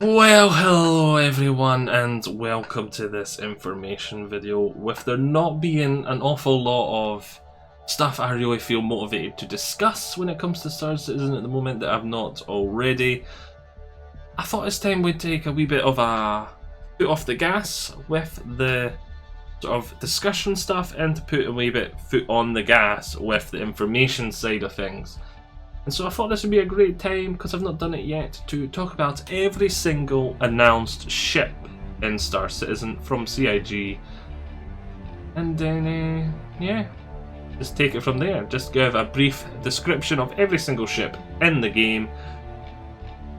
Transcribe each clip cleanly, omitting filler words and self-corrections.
Well, hello everyone and welcome to this information video. With there not being an awful lot of stuff I really feel motivated to discuss when it comes to Star Citizen at the moment that I've not already, I thought it's time we'd take a wee bit of a foot off the gas with the sort of discussion stuff and to put a wee bit foot on the gas with the information side of things. And so I thought this would be a great time, because I've not done it yet, to talk about every single announced ship in Star Citizen from CIG. And then, yeah, just take it from there. Just give a brief description of every single ship in the game,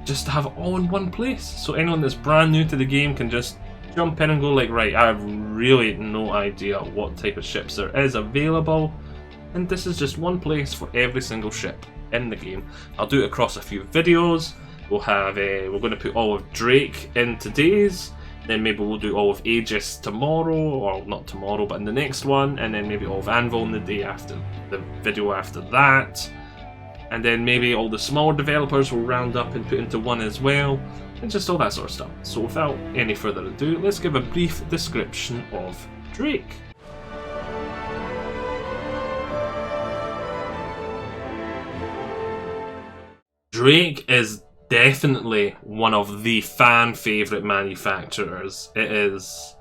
just to have it all in one place. So anyone that's brand new to the game can just jump in and go like, right, I have really no idea what type of ships there is available. And this is just one place for every single ship in the game. I'll do it across a few videos. We'll have we're going to put all of Drake in today's, then maybe we'll do all of Aegis tomorrow, or not tomorrow but in the next one, and then maybe all of Anvil in the day after, the video after that, and then maybe all the smaller developers will round up and put into one as well, and just all that sort of stuff. So without any further ado, let's give a brief description of Drake. Drake is definitely one of the fan favourite manufacturers. It is.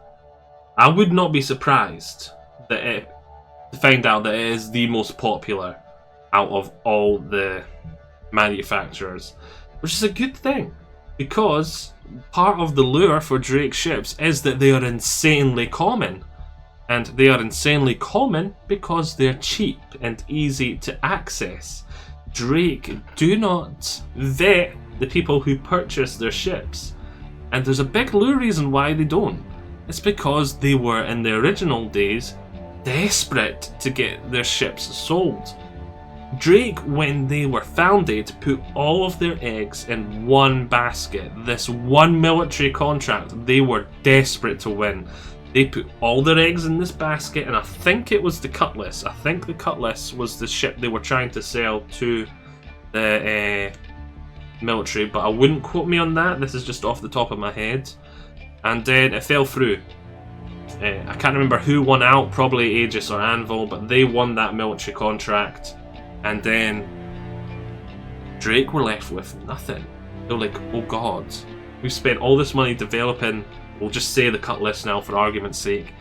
I would not be surprised to find out that it is the most popular out of all the manufacturers, which is a good thing, because part of the lure for Drake ships is that they are insanely common. And they are insanely common because they're cheap and easy to access. Drake do not vet the people who purchase their ships, and there's a big lure reason why they don't. It's because they were, in the original days, desperate to get their ships sold. Drake, when they were founded, put all of their eggs in one basket. This one military contract they were desperate to win. They put all their eggs in this basket, and I think it was the Cutlass. I think the Cutlass was the ship they were trying to sell to the military, but I wouldn't quote me on that. This is just off the top of my head. And then it fell through. I can't remember who won out, probably Aegis or Anvil, but they won that military contract. And then Drake were left with nothing. They were like, oh god, we've spent all this money developing, we'll just say the Cutlass now for argument's sake,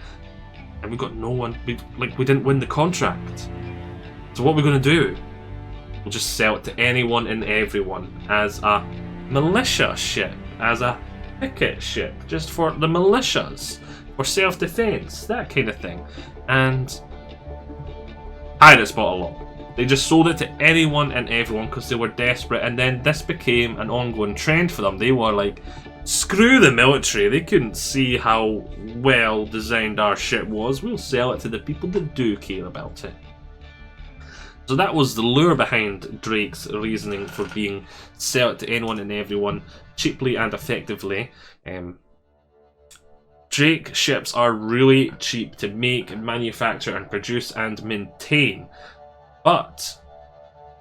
and we got no one. We didn't win the contract. So what are we going to do? We'll just sell it to anyone and everyone as a militia ship, as a picket ship, just for the militias, for self-defense, that kind of thing. And Pirates bought along. They just sold it to anyone and everyone because they were desperate, and then this became an ongoing trend for them. They were like, screw the military, they couldn't see how well designed our ship was, we'll sell it to the people that do care about it. So that was the lure behind Drake's reasoning for being sell it to anyone and everyone cheaply and effectively. Drake ships are really cheap to make, manufacture and produce and maintain. But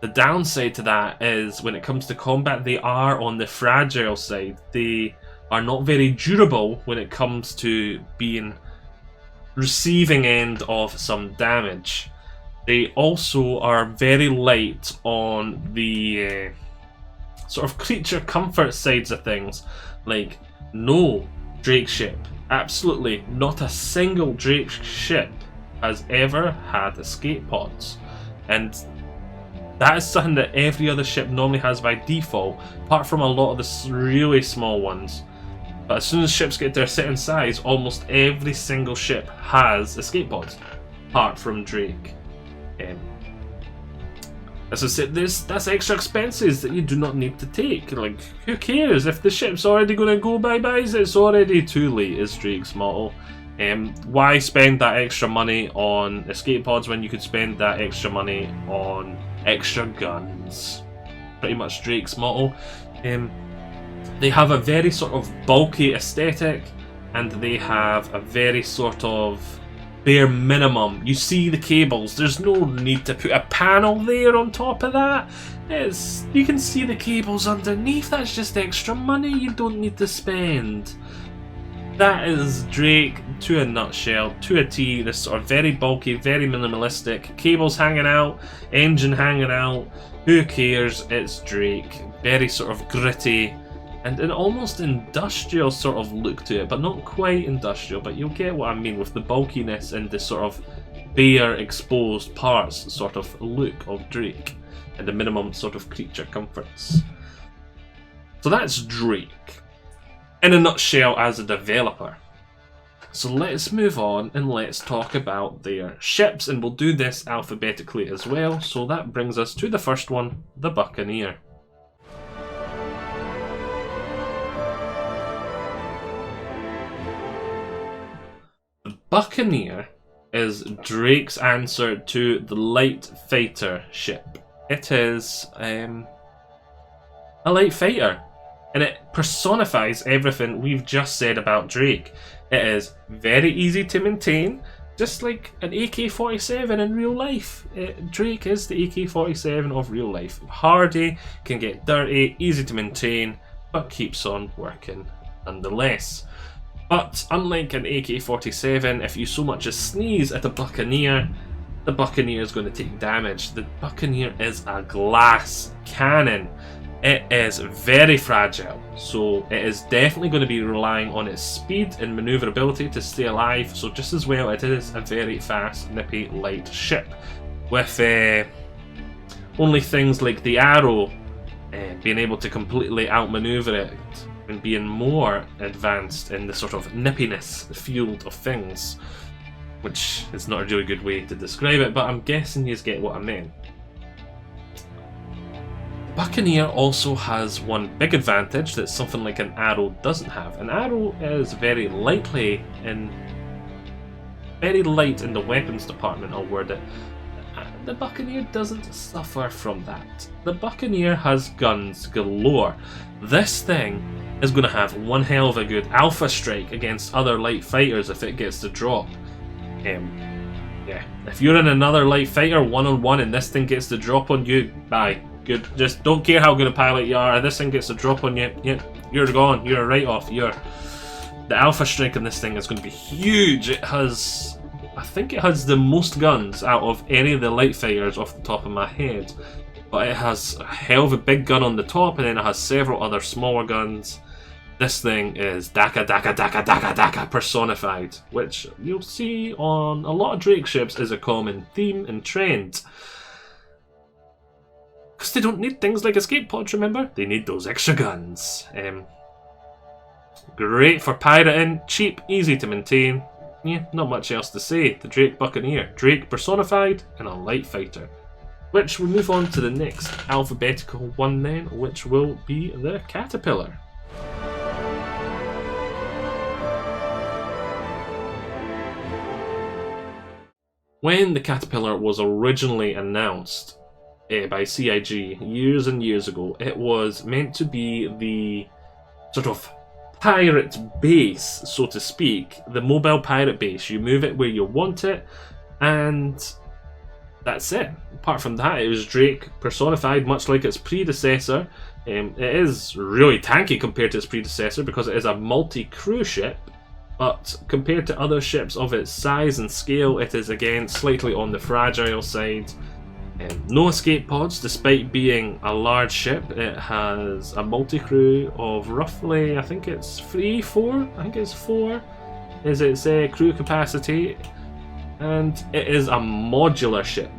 the downside to that is when it comes to combat, they are on the fragile side. They are not very durable when it comes to being receiving end of some damage. They also are very light on the sort of creature comfort sides of things. Like, no Drake ship, absolutely not a single Drake ship has ever had escape pods. And that is something that every other ship normally has by default, apart from a lot of the really small ones. But as soon as ships get to a certain size, almost every single ship has escape pods, apart from Drake. As I said, that's extra expenses that you do not need to take. Like, who cares? If the ship's already going to go bye-byes, it's already too late, is Drake's motto. Why spend that extra money on escape pods when you could spend that extra money on extra guns? Pretty much Drake's motto. They have a very sort of bulky aesthetic, and they have a very sort of bare minimum. You see the cables, there's no need to put a panel there on top of that. You can see the cables underneath, that's just extra money you don't need to spend. That is Drake to a nutshell, to a T. This sort of very bulky, very minimalistic, cables hanging out, engine hanging out, who cares, it's Drake. Very sort of gritty and an almost industrial sort of look to it, but not quite industrial, but you'll get what I mean with the bulkiness and the sort of bare exposed parts sort of look of Drake and the minimum sort of creature comforts. So that's Drake in a nutshell as a developer. So let's move on and let's talk about their ships, and we'll do this alphabetically as well. So that brings us to the first one, the Buccaneer. The Buccaneer is Drake's answer to the light fighter ship. It is a light fighter, and it personifies everything we've just said about Drake. It is very easy to maintain, just like an AK-47 in real life. Drake is the AK-47 of real life. Hardy, can get dirty, easy to maintain, but keeps on working nonetheless. But unlike an AK-47, if you so much as sneeze at a Buccaneer, the Buccaneer is going to take damage. The Buccaneer is a glass cannon. It is very fragile, so it is definitely going to be relying on its speed and maneuverability to stay alive. So just as well, it is a very fast, nippy, light ship, with only things like the arrow being able to completely outmaneuver it and being more advanced in the sort of nippiness field of things, which is not a really good way to describe it, but I'm guessing you get what I mean. Buccaneer also has one big advantage that something like an arrow doesn't have. An arrow is very light in the weapons department, I'll word it. The Buccaneer doesn't suffer from that. The Buccaneer has guns galore. This thing is going to have one hell of a good alpha strike against other light fighters if it gets to drop. Yeah, if you're in another light fighter one-on-one and this thing gets to drop on you, bye. Good. Just don't care how good a pilot you are. If this thing gets to drop on you, yeah, you're gone. You're a write-off. The alpha strike on this thing is going to be huge. I think it has the most guns out of any of the light fighters off the top of my head. But it has a hell of a big gun on the top, and then it has several other smaller guns. This thing is Daka Daka Daka Daka Daka personified, which you'll see on a lot of Drake ships is a common theme and trend. Because they don't need things like escape pods, remember? They need those extra guns. Great for pirating, cheap, easy to maintain. Yeah, not much else to say. The Drake Buccaneer. Drake personified and a light fighter. Which we'll move on to the next alphabetical one then, which will be the Caterpillar. When the Caterpillar was originally announced by CIG years and years ago, it was meant to be the sort of pirate base, so to speak, the mobile pirate base. You move it where you want it, and that's it. Apart from that, it was Drake personified, much like its predecessor. It is really tanky compared to its predecessor because it is a multi-crew ship, but compared to other ships of its size and scale, it is again slightly on the fragile side. No escape pods, despite being a large ship. It has a multi-crew of roughly, I think it's 4 is its crew capacity, and it is a modular ship.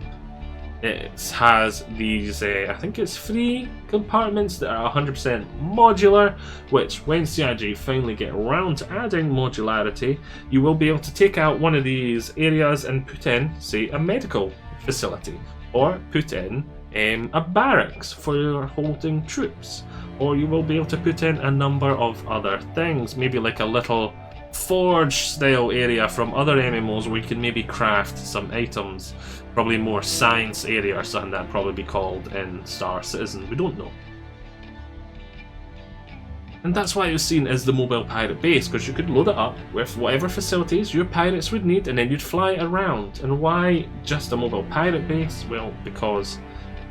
It has these, I think it's 3 compartments that are 100% modular, which when CIG finally get around to adding modularity, you will be able to take out one of these areas and put in, say, a medical facility. Or put in a barracks for your holding troops. Or you will be able to put in a number of other things, maybe like a little forge style area from other MMOs where you can maybe craft some items. Probably more science area or something that'd probably be called in Star Citizen, we don't know. And that's why it was seen as the mobile pirate base, because you could load it up with whatever facilities your pirates would need and then you'd fly around. And why just a mobile pirate base? Well, because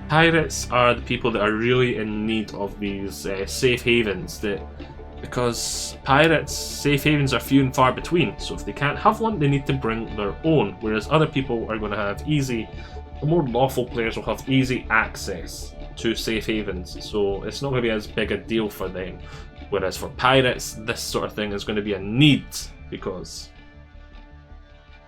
pirates are the people that are really in need of these safe havens. Because pirates, safe havens are few and far between, so if they can't have one, they need to bring their own, whereas other people are going to have the more lawful players will have easy access to safe havens, so it's not going to be as big a deal for them. Whereas for pirates, this sort of thing is going to be a need, because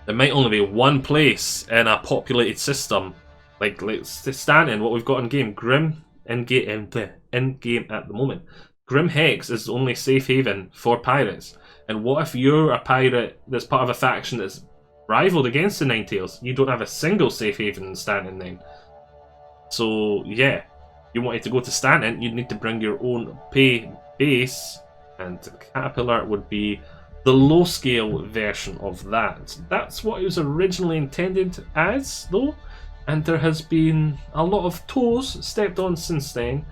there might only be one place in a populated system, like Stanton, what we've got in game, Grim in game at the moment. Grim Hex is the only safe haven for pirates. And what if you're a pirate that's part of a faction that's rivaled against the Ninetales? You don't have a single safe haven in Stanton then. So yeah, you wanted to go to Stanton, you'd need to bring your own base, and Caterpillar would be the low scale version of that. That's what it was originally intended as though, and there has been a lot of toes stepped on since then,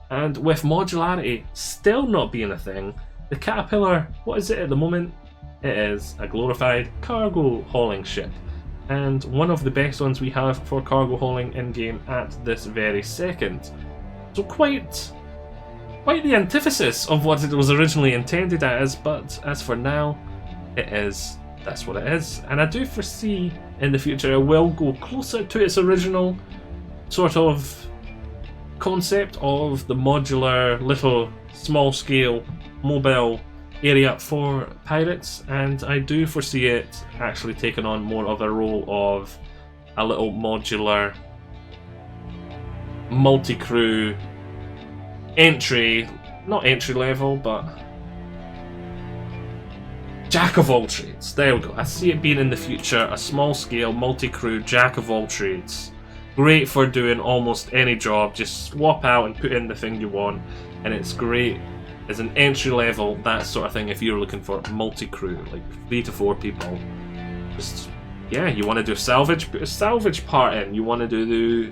and with modularity still not being a thing, the Caterpillar, what is it at the moment? It is a glorified cargo hauling ship, and one of the best ones we have for cargo hauling in game at this very second. So quite the antithesis of what it was originally intended as, but as for now, that's what it is. And I do foresee in the future it will go closer to its original sort of concept of the modular, little, small-scale, mobile area for pirates, and I do foresee it actually taking on more of a role of a little modular, multi-crew, not entry level, but jack of all trades. There we go. I see it being in the future a small scale, multi-crew, jack of all trades. Great for doing almost any job, just swap out and put in the thing you want, and it's great as an entry level, that sort of thing, if you're looking for multi-crew, like 3 to 4 people. Just, yeah, you want to do salvage, put a salvage part in. You want to do the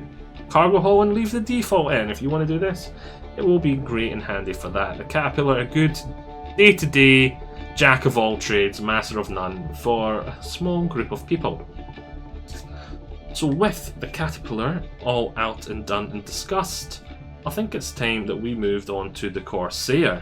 cargo haul and leave the default in. If you want to do this, it will be great and handy for that. The Caterpillar, a good day-to-day jack of all trades, master of none for a small group of people. So with the Caterpillar all out and done and discussed, I think it's time that we moved on to the Corsair.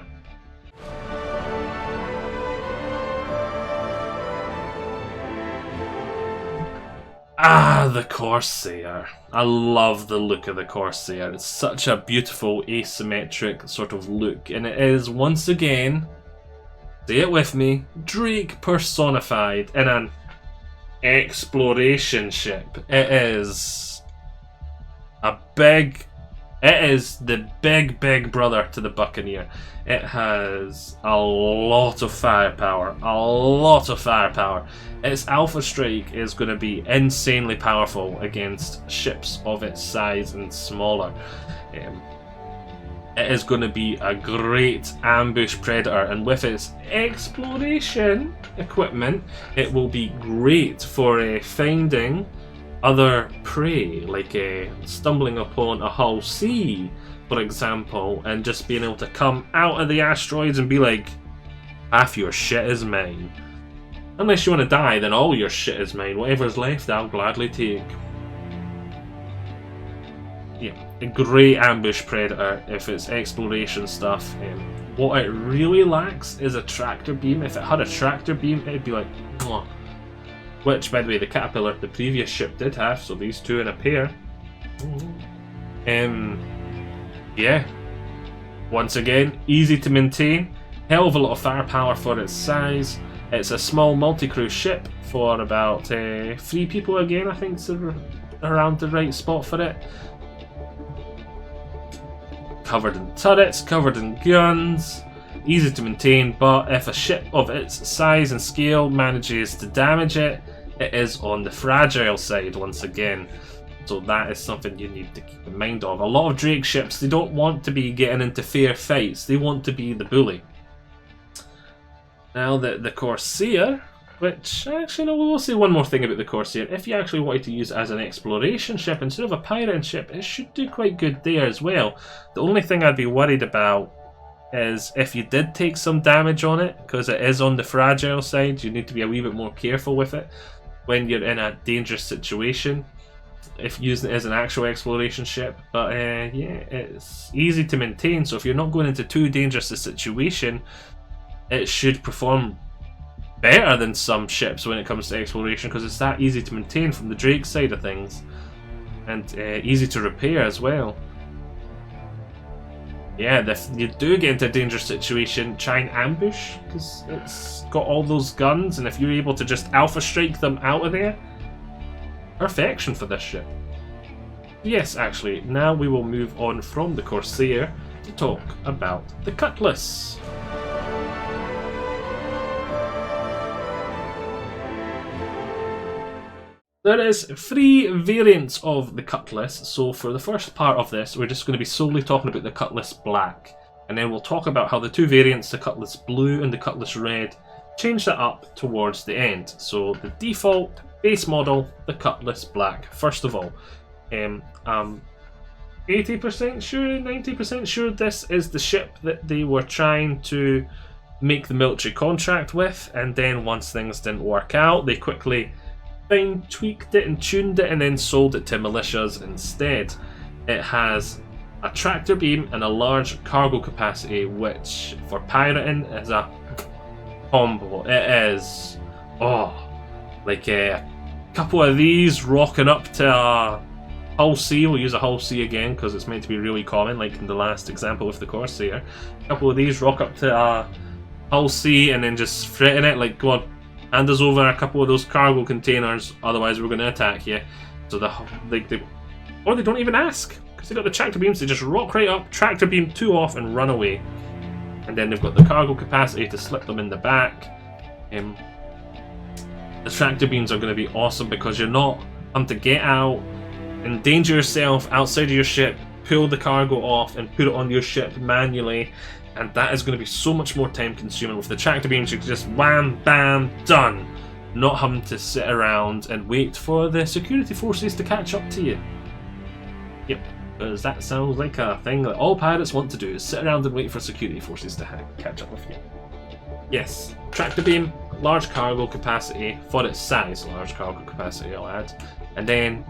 Ah, the Corsair. I love the look of the Corsair. It's such a beautiful asymmetric sort of look, and it is once again, say it with me, Drake personified in an exploration ship. It is the big brother to the Buccaneer. It has a lot of firepower. Its Alpha Strike is going to be insanely powerful against ships of its size and smaller. It is going to be a great ambush predator, and with its exploration equipment, it will be great for finding other prey, like stumbling upon a Hull C, for example, and just being able to come out of the asteroids and be like, half your shit is mine. Unless you want to die, then all your shit is mine. Whatever's left, I'll gladly take. Yeah, a great ambush predator if it's exploration stuff. What it really lacks is a tractor beam. If it had a tractor beam, it'd be like, mwah. Which, by the way, the Caterpillar, the previous ship, did have, so these two in a pair. Yeah. Once again, easy to maintain. Hell of a lot of firepower for its size. It's a small multi-crew ship for about 3 people again, I think it's around the right spot for it. Covered in turrets, covered in guns. Easy to maintain, but if a ship of its size and scale manages to damage it, it is on the fragile side once again. So that is something you need to keep in mind of. A lot of Drake ships, they don't want to be getting into fair fights, they want to be the bully. Now the Corsair, which, actually no, we'll say one more thing about the Corsair. If you actually wanted to use it as an exploration ship instead of a pirate ship, it should do quite good there as well. The only thing I'd be worried about is if you did take some damage on it, because it is on the fragile side, you need to be a wee bit more careful with it when you're in a dangerous situation, if using it as an actual exploration ship. But yeah, it's easy to maintain, so if you're not going into too dangerous a situation, it should perform better than some ships when it comes to exploration, because it's that easy to maintain from the Drake side of things, and easy to repair as well. Yeah, if you do get into a dangerous situation, try and ambush, because it's got all those guns, and if you're able to just alpha strike them out of there, perfection for this ship. Yes, actually, now we will move on from the Corsair to talk about the Cutlass. There is 3 variants of the Cutlass, so for the first part of this, we're just going to be solely talking about the Cutlass Black, and then we'll talk about how the 2 variants, the Cutlass Blue and the Cutlass Red, change that up towards the end. So the default base model, the Cutlass Black. First of all, I'm 80% sure, 90% sure this is the ship that they were trying to make the military contract with, and then once things didn't work out, they quickly tweaked it and tuned it and then sold it to militias instead. It has a tractor beam and a large cargo capacity, which for pirating is a combo. It is, like a couple of these rocking up to a hull C. We'll use a hull C again because it's meant to be really common, like in the last example with the Corsair. A couple of these rock up to a hull C and then just threaten it like, go on, hand us over a couple of those cargo containers, otherwise we're going to attack you. So or they don't even ask, because they've got the tractor beams. They just rock right up, tractor beam 2 off and run away. And then they've got the cargo capacity to slip them in the back. The tractor beams are going to be awesome because you're not having to get out, endanger yourself outside of your ship, pull the cargo off and put it on your ship manually. And that is going to be so much more time consuming. With the tractor beams, you can just wham, bam, done. Not having to sit around and wait for the security forces to catch up to you. Yep, because that sounds like a thing that all pirates want to do, is sit around and wait for security forces to catch up with you. Yes, tractor beam, large cargo capacity, for its size, large cargo capacity I'll add. And then,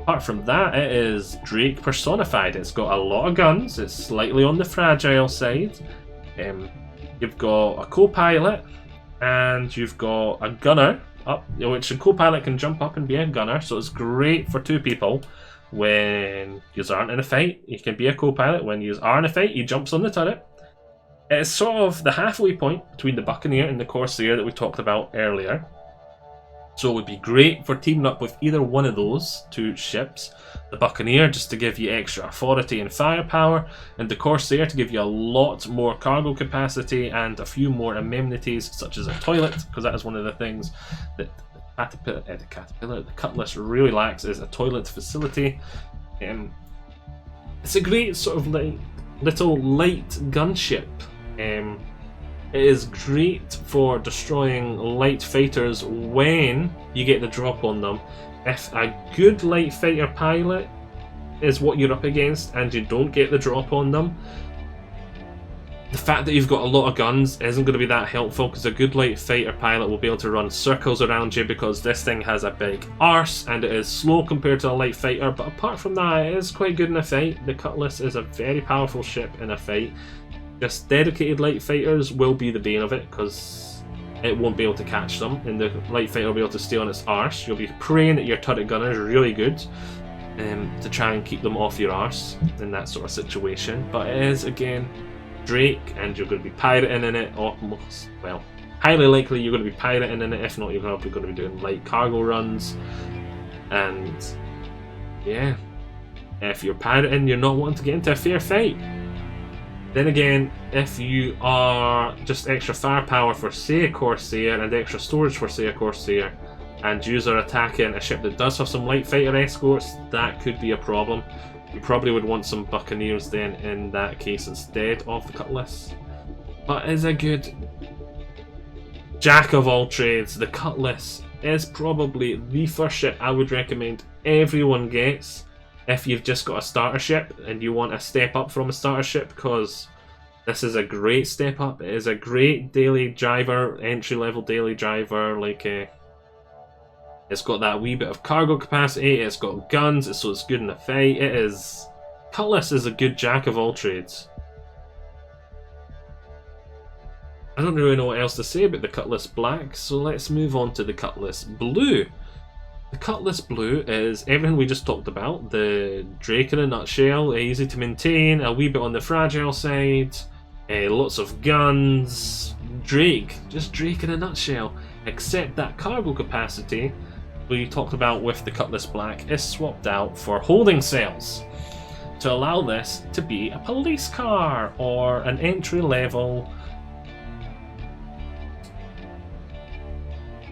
apart from that, it is Drake personified. It's got a lot of guns, it's slightly on the fragile side. You've got a co-pilot, and you've got a gunner, which a co-pilot can jump up and be a gunner, so it's great for 2 people. When you aren't in a fight, you can be a co-pilot. When you are in a fight, he jumps on the turret. It's sort of the halfway point between the Buccaneer and the Corsair that we talked about earlier. So it would be great for teaming up with either one of those 2 ships. The Buccaneer just to give you extra authority and firepower, and the Corsair to give you a lot more cargo capacity and a few more amenities such as a toilet, because that is one of the things that the Cutlass really lacks, is a toilet facility. It's a great sort of like little light gunship. It is great for destroying light fighters when you get the drop on them. If a good light fighter pilot is what you're up against and you don't get the drop on them, the fact that you've got a lot of guns isn't going to be that helpful, because a good light fighter pilot will be able to run circles around you, because this thing has a big arse and it is slow compared to a light fighter. But apart from that, it is quite good in a fight. The Cutlass is a very powerful ship in a fight. Just dedicated light fighters will be the bane of it, because it won't be able to catch them, and the light fighter will be able to stay on its arse. You'll be praying that your turret gunner is really good to try and keep them off your arse in that sort of situation. But it is, again, Drake, and you're going to be pirating in it almost, well, highly likely you're going to be pirating in it. If not, you're probably going to be doing light cargo runs. And yeah, if you're pirating, you're not wanting to get into a fair fight. Then again, if you are just extra firepower for, say, a Corsair, and extra storage for, say, a Corsair, and you are attacking a ship that does have some light fighter escorts, that could be a problem. You probably would want some Buccaneers then in that case instead of the Cutlass. But as a good jack of all trades, the Cutlass is probably the first ship I would recommend everyone gets if you've just got a starter ship and you want a step up from a starter ship, because This is a great step up. It is a great daily driver, entry-level daily driver. Like, it's got that wee bit of cargo capacity. It's got guns, so it's good in a fight. It is. Cutlass is a good jack of all trades. I don't really know what else to say about the Cutlass Black, so let's move on to the Cutlass Blue. The Cutlass Blue is everything we just talked about. The Drake in a nutshell, easy to maintain, a wee bit on the fragile side, lots of guns. Drake, just Drake in a nutshell. Except that cargo capacity we talked about with the Cutlass Black is swapped out for holding cells to allow this to be a police car or an entry-level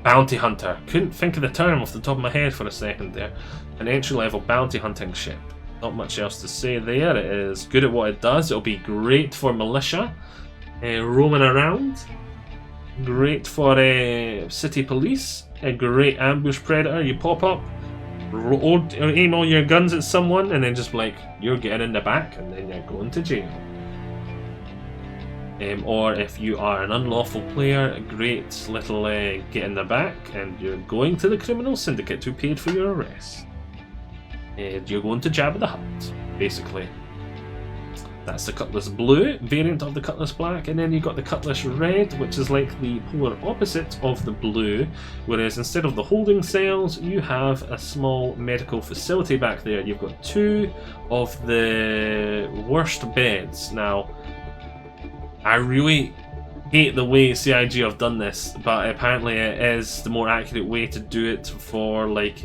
bounty hunter. Couldn't think of the term off the top of my head for a second there. An entry-level bounty hunting ship. Not much else to say there. It is good at what it does. It'll be great for militia roaming around. Great for city police. A great ambush predator. You pop up, aim all your guns at someone, and then just be like, you're getting in the back, and then you're going to jail. Or if you are an unlawful player, a great little get in the back, and you're going to the criminal syndicate who paid for your arrest. And you're going to Jabba the Hutt, basically. That's the Cutlass Blue variant of the Cutlass Black, and then you've got the Cutlass Red, which is like the polar opposite of the blue, whereas instead of the holding cells, you have a small medical facility back there. You've got 2 of the worst beds. Now, I really hate the way CIG have done this, but apparently it is the more accurate way to do it for, like,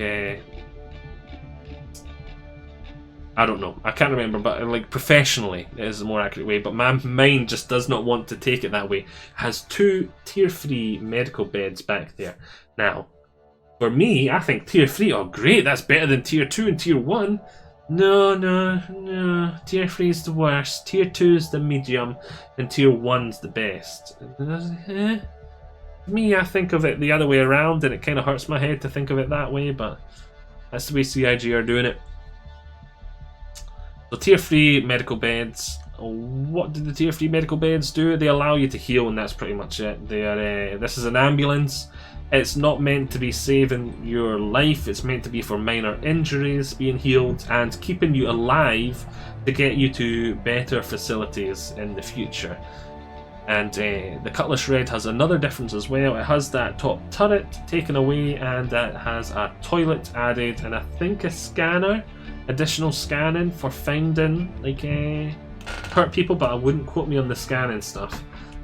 I don't know, I can't remember, but like professionally it is the more accurate way, but my mind just does not want to take it that way. It has 2 tier 3 medical beds back there. Now, for me, I think tier 3, oh great, that's better than tier 2 and tier 1. No, tier 3 is the worst, tier 2 is the medium, and tier 1's the best. Me, I think of it the other way around, and it kind of hurts my head to think of it that way, but that's the way CIG are doing it. So tier 3 medical beds, what do the tier 3 medical beds do? They allow you to heal, and that's pretty much it. They are, this is an ambulance. It's not meant to be saving your life, it's meant to be for minor injuries, being healed, and keeping you alive to get you to better facilities in the future. And the Cutlass Red has another difference as well. It has that top turret taken away, and it has a toilet added, and I think a scanner. Additional scanning for finding like hurt people, but I wouldn't quote me on the scanning stuff,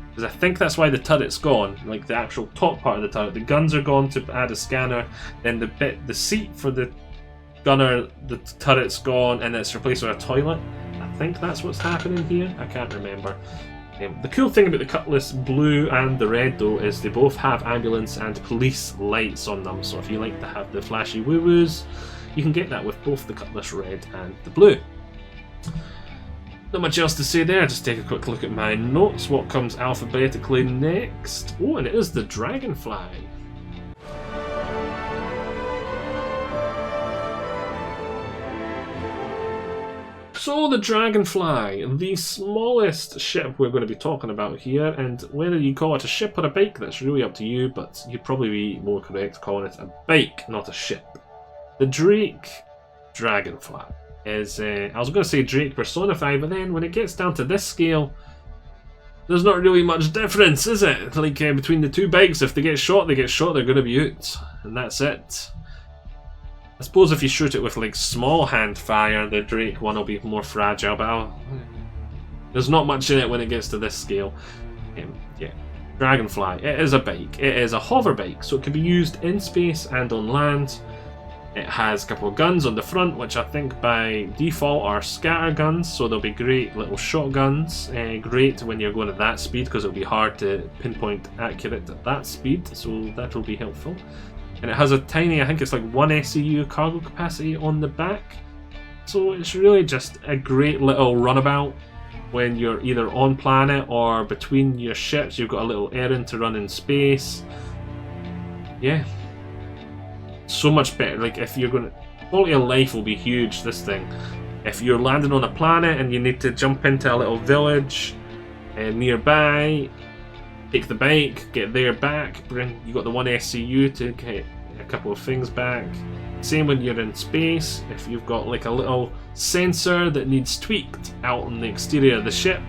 because I think that's why the turret's gone. Like the actual top part of the turret, the guns are gone to add a scanner. Then the seat for the gunner, the turret's gone, and it's replaced with a toilet. I think that's what's happening here. I can't remember. The cool thing about the Cutlass Blue and the Red though is they both have ambulance and police lights on them. So if you like to have the flashy woo-woos, you can get that with both the Cutlass Red and the Blue. Not much else to say there, just take a quick look at my notes. What comes alphabetically next? Oh, and it is the Dragonfly. So the Dragonfly, the smallest ship we're going to be talking about here, and whether you call it a ship or a bike, that's really up to you, but you'd probably be more correct calling it a bike, not a ship. The Drake Dragonfly is, I was going to say Drake personified, but then when it gets down to this scale, there's not really much difference, is it? Like between the 2 bikes, if they get shot, they're going to be out, and that's it. I suppose if you shoot it with like small hand fire, the Drake one will be more fragile, but there's not much in it when it gets to this scale. Yeah. Dragonfly, it is a bike. It is a hover bike, so it can be used in space and on land. It has a couple of guns on the front, which I think by default are scatter guns, so they'll be great little shotguns. Great when you're going at that speed, because it'll be hard to pinpoint accurate at that speed, so that will be helpful. And it has a tiny, I think it's like 1 SCU cargo capacity on the back, so it's really just a great little runabout when you're either on planet or between your ships. You've got a little errand to run in space. Yeah. So much better. Like if you're going to, quality of life will be huge, this thing. If you're landing on a planet and you need to jump into a little village, nearby. Take the bike, get there back. You got the one SCU to get a couple of things back. Same when you're in space. If you've got like a little sensor that needs tweaked out on the exterior of the ship,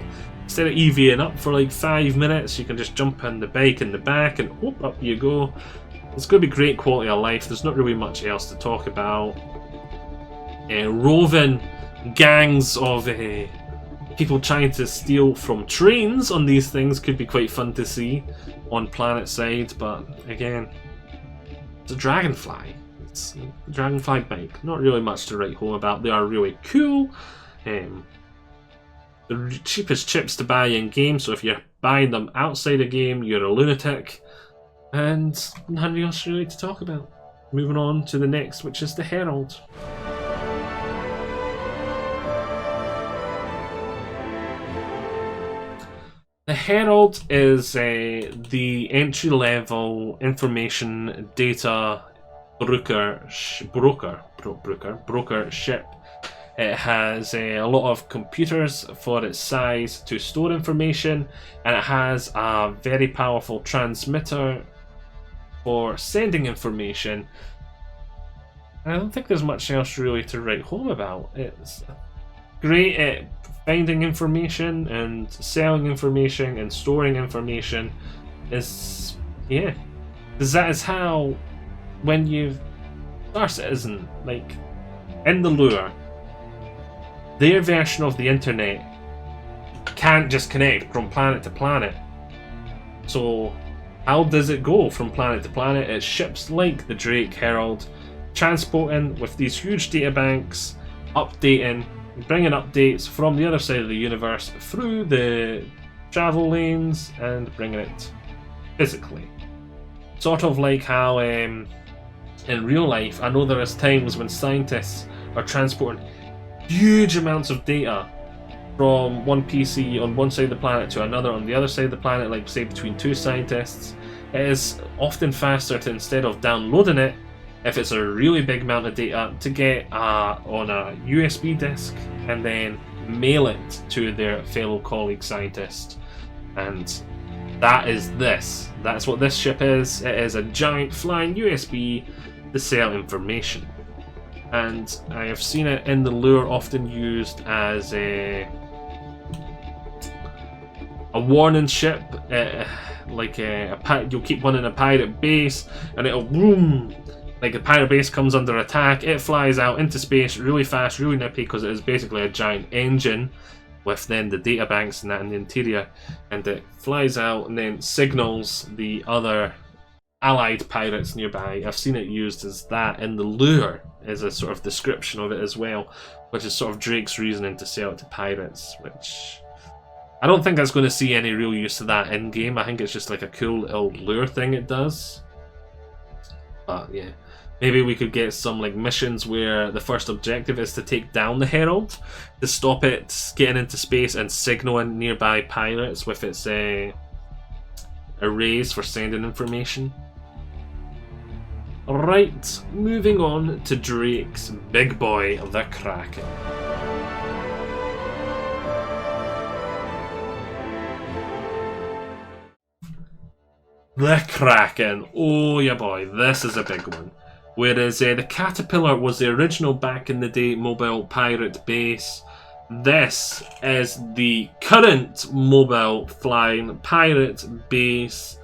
instead of EVing up for like 5 minutes, you can just jump on the bike in the back and whoop, up you go. It's going to be great quality of life. There's not really much else to talk about. Roving gangs of people trying to steal from trains on these things could be quite fun to see on planet side, but again, it's a Dragonfly. It's a Dragonfly bike. Not really much to write home about. They are really cool. The cheapest chips to buy in game, so if you're buying them outside a game, you're a lunatic. And nothing else really to talk about. Moving on to the next, which is the Herald. The Herald is the entry-level information data broker ship. It has a lot of computers for its size to store information, and it has a very powerful transmitter for sending information. I don't think there's much else really to write home about. It's great at finding information and selling information and storing information. Is yeah, because that is how, when you Star Citizen, like in the lure, their version of the internet can't just connect from planet to planet. So how does it go from planet to planet? It's ships like the Drake Herald transporting with these huge data banks, updating, bringing updates from the other side of the universe through the travel lanes and bringing it physically. Sort of like how in real life, I know there is times when scientists are transporting huge amounts of data from one PC on one side of the planet to another on the other side of the planet, like say between two scientists. It is often faster to, instead of downloading it, if it's a really big amount of data, to get on a USB disk and then mail it to their fellow colleague scientist. And that is this. That's what this ship is. It is a giant flying USB to sell information. And I have seen it in the lure often used as a warning ship, like you'll keep one in a pirate base, and it'll boom, like the pirate base comes under attack. It flies out into space really fast, really nippy, because it is basically a giant engine with then the data banks and that in the interior, and it flies out and then signals the other allied pirates nearby. I've seen it used as that in the lure, as a sort of description of it as well, which is sort of Drake's reasoning to sell it to pirates, which I don't think that's going to see any real use of that in game. I think it's just like a cool little lure thing it does. But yeah, maybe we could get some like missions where the first objective is to take down the Herald, to stop it getting into space and signaling nearby pirates with its arrays for sending information. Alright, moving on to Drake's big boy, the Kraken. The Kraken, oh yeah boy, this is a big one. Whereas the Caterpillar was the original back in the day mobile pirate base, this is the current mobile flying pirate base,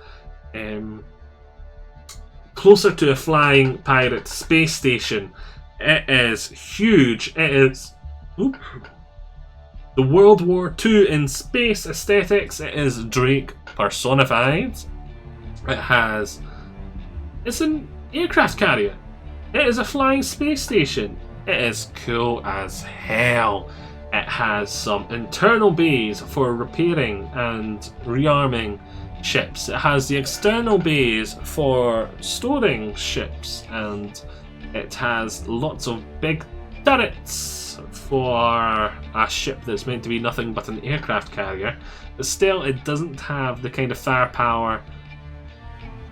closer to a flying pirate space station. It is huge. It is the World War II in space aesthetics. It is Drake personified. It's an aircraft carrier. It is a flying space station. It is cool as hell. It has some internal bays for repairing and rearming ships. It has the external bays for storing ships, and it has lots of big turrets for a ship that's meant to be nothing but an aircraft carrier. But still, it doesn't have the kind of firepower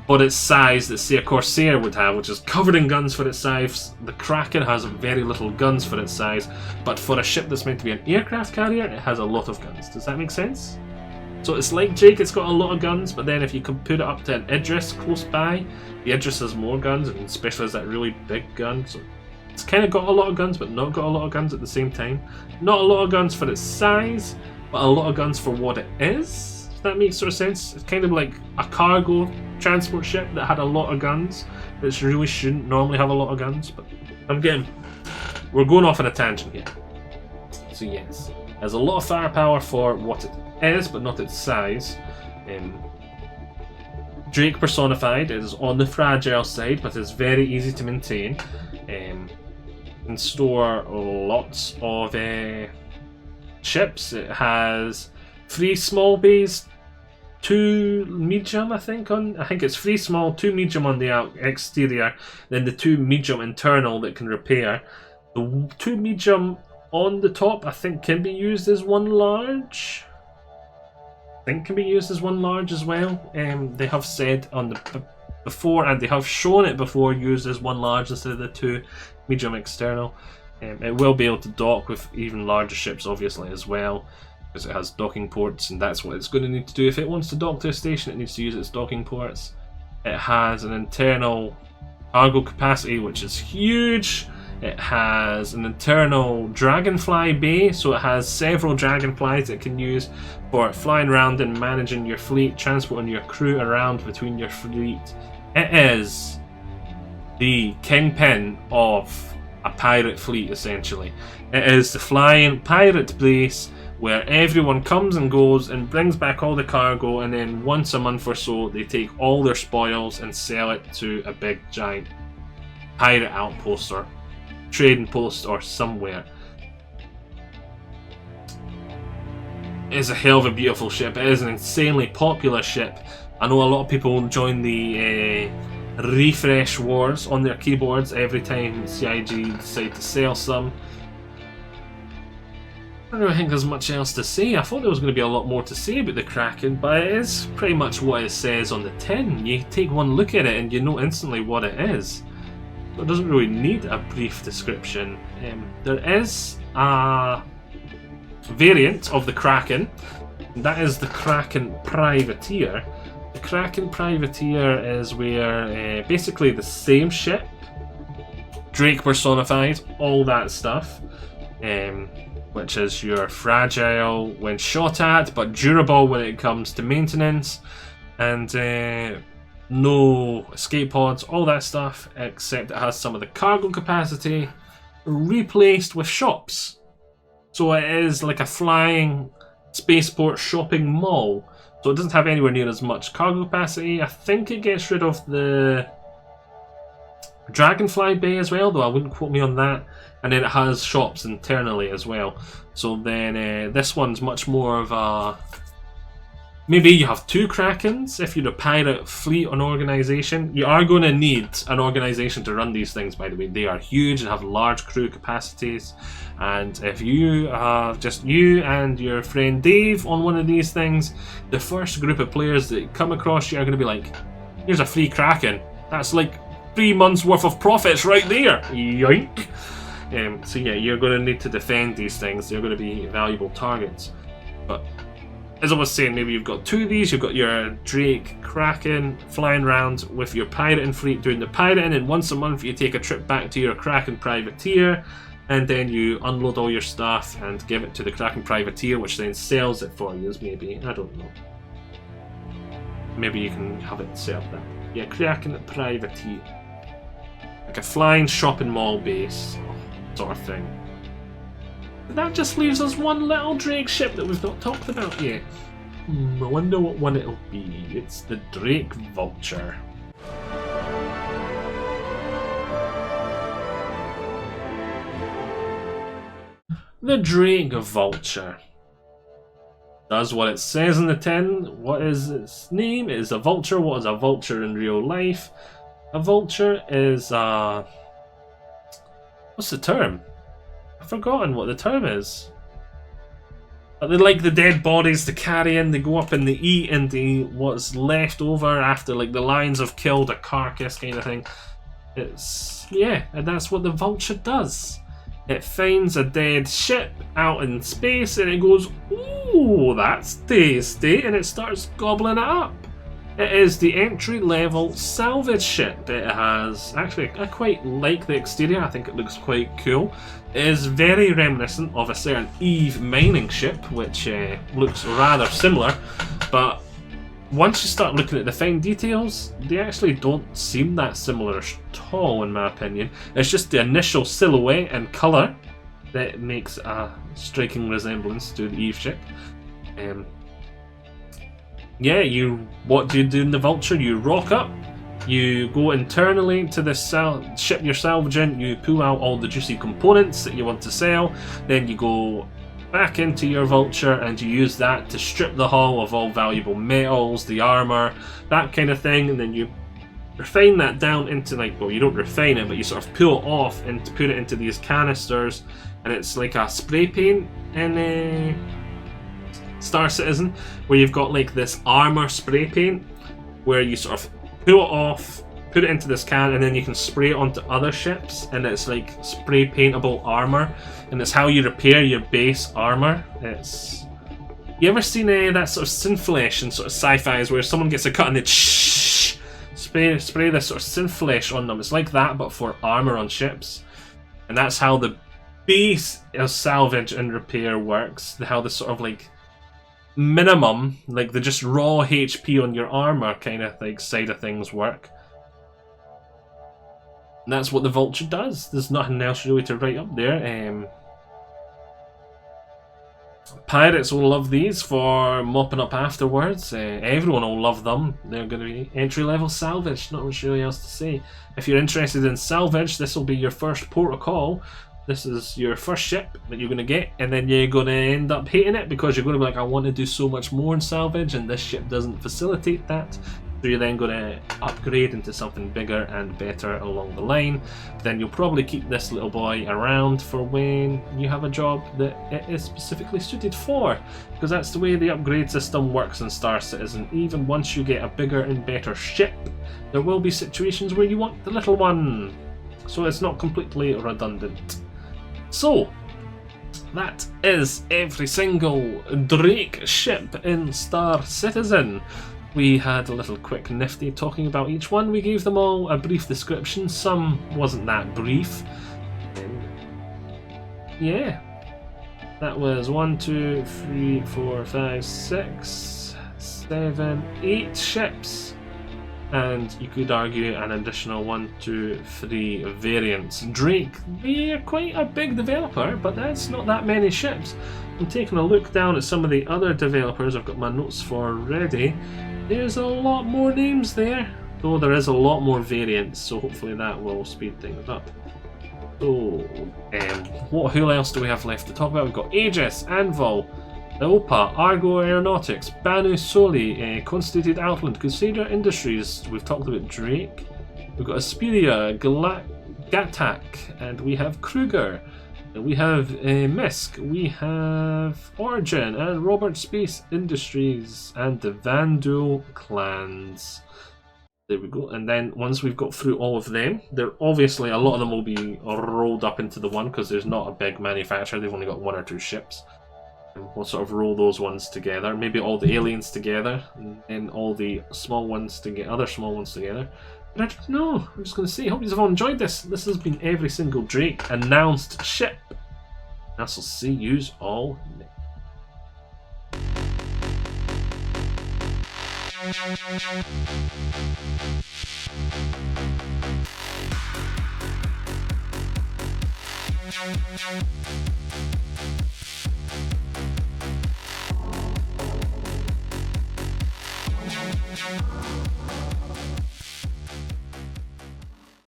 for its size that, say, a Corsair would have, which is covered in guns for its size. The Kraken has very little guns for its size, but for a ship that's meant to be an aircraft carrier, it has a lot of guns. Does that make sense? So it's like Drake, it's got a lot of guns, but then if you can put it up to an Idris close by, the Idris has more guns, and especially has that really big gun. So it's kind of got a lot of guns, but not got a lot of guns at the same time. Not a lot of guns for its size, but a lot of guns for what it is. If that makes sort of sense. It's kind of like a cargo transport ship that had a lot of guns, which really shouldn't normally have a lot of guns. But we're going off on a tangent here. So yes, there's a lot of firepower for what it is, but not its size. Drake personified is on the fragile side, but it's very easy to maintain. Can store lots of ships. It has 3 small bays, 2 medium, I think it's 3 small, 2 medium on the exterior, then the 2 medium internal that can repair. The 2 medium on the top, I think, can be used as 1 large. Can be used as 1 large as well. They have said on the before, and they have shown it before, used as 1 large instead of the 2 medium external. It will be able to dock with even larger ships, obviously, as well, because it has docking ports, and that's what it's going to need to do. If it wants to dock to a station, it needs to use its docking ports. It has an internal cargo capacity, which is huge. It has an internal dragonfly bay, so it has several dragonflies it can use for flying around and managing your fleet, transporting your crew around between your fleet. It is the kingpin of a pirate fleet, essentially. It is the flying pirate base where everyone comes and goes and brings back all the cargo, and then once a month or so they take all their spoils and sell it to a big giant pirate outpost or trading post or somewhere. It is a hell of a beautiful ship. It is an insanely popular ship. I know a lot of people join the refresh wars on their keyboards every time CIG decide to sell some. I don't really think there's much else to say. I thought there was going to be a lot more to say about the Kraken, but it is pretty much what it says on the tin. You take one look at it and you know instantly what it is. So it doesn't really need a brief description. There is a variant of the Kraken. That is the Kraken Privateer. The Kraken Privateer is where basically the same ship, Drake personified, all that stuff, which is your fragile when shot at, but durable when it comes to maintenance, and no escape pods, all that stuff, except it has some of the cargo capacity replaced with shops. So it is like a flying spaceport shopping mall. So it doesn't have anywhere near as much cargo capacity. I think it gets rid of the Dragonfly Bay as well, though I wouldn't quote me on that. And then it has shops internally as well. So then this one's much more of a... Maybe you have 2 Krakens if you're a pirate fleet or organization. You are going to need an organization to run these things, by the way. They are huge and have large crew capacities. And if you have just you and your friend Dave on one of these things, the first group of players that come across you are going to be like, here's a free Kraken. That's like 3 months worth of profits right there. Yoink. So yeah, you're going to need to defend these things. They're going to be valuable targets. But as I was saying, maybe you've got 2 of these. You've got your Drake Kraken flying around with your pirating fleet doing the pirating, and once a month you take a trip back to your Kraken Privateer, and then you unload all your stuff and give it to the Kraken Privateer, which then sells it for you, maybe. I don't know. Maybe you can have it set up that. Yeah, Kraken Privateer. Like a flying shopping mall base sort of thing. That just leaves us one little Drake ship that we've not talked about yet. I wonder what one it'll be. It's the Drake Vulture. The Drake Vulture does what it says in the tin. What is its name? It is a vulture. What is a vulture in real life? A vulture is what's the term? I've forgotten what the term is. But they like the dead bodies to carry in, they go up and they eat and they what's left over after like the lions have killed a carcass kind of thing. It's yeah, and that's what the vulture does. It finds a dead ship out in space and it goes, "Ooh, that's tasty," and it starts gobbling it up. It is the entry-level salvage ship. It has, actually, I quite like the exterior. I think it looks quite cool. It is very reminiscent of a certain Eve mining ship, which looks rather similar, but once you start looking at the fine details, they actually don't seem that similar at all, in my opinion. It's just the initial silhouette and colour that makes a striking resemblance to the Eve ship. Yeah, what do you do in the Vulture? You rock up, you go internally to the ship you're salvaging, you pull out all the juicy components that you want to sell, then you go back into your Vulture and you use that to strip the hull of all valuable metals, the armour, that kind of thing, and then you refine that down into, like, well, you don't refine it, but you sort of pull it off and put it into these canisters, and it's like a spray paint in Star Citizen, where you've got like this armor spray paint where you sort of pull it off, put it into this can, and then you can spray it onto other ships, and it's like spray paintable armor, and it's how you repair your base armor. It's, you ever seen that sort of synflesh in sort of sci-fis where someone gets a cut and they spray this sort of synflesh on them? It's like that, but for armor on ships, and that's how the base of salvage and repair works. How the sort of like minimum, like the just raw HP on your armor kind of like side of things work. And that's what the Vulture does. There's nothing else really to write up there. Pirates will love these for mopping up afterwards. Everyone will love them. They're going to be entry-level salvage. Not much really else to say. If you're interested in salvage, this will be your first port of call. This is your first ship that you're going to get, and then you're going to end up hating it because you're going to be like, I want to do so much more in salvage, and this ship doesn't facilitate that. So you're then going to upgrade into something bigger and better along the line. Then you'll probably keep this little boy around for when you have a job that it is specifically suited for, because that's the way the upgrade system works in Star Citizen. Even once you get a bigger and better ship, there will be situations where you want the little one. So it's not completely redundant. So, that is every single Drake ship in Star Citizen. We had a little quick nifty talking about each one. We gave them all a brief description. Some wasn't that brief. Yeah. That was 1, 2, 3, 4, 5, 6, 7, 8 ships. And you could argue an additional 1, 2, 3 variants. Drake, they're quite a big developer, but that's not that many ships. I'm taking a look down at some of the other developers I've got my notes for ready. There's a lot more names there, though there is a lot more variants, so hopefully that will speed things up. So, who else do we have left to talk about? We've got Aegis, Anvil, Opa, Argo Aeronautics, Banu Soli, Constituted Outland, Crusader Industries. We've talked about Drake. We've got Asperia, Gatak, and we have Kruger. We have Misk, we have Origin, and Robert Space Industries, and the Vandal clans. There we go. And then once we've got through all of them, there obviously a lot of them will be rolled up into the one because there's not a big manufacturer. They've only got 1 or 2 ships. We'll sort of roll those ones together, maybe all the aliens together, and then all the small ones to get other small ones together. But I don't know, I'm just going to say, hope you've all enjoyed this. This has been every single Drake announced ship. I shall see yous all next.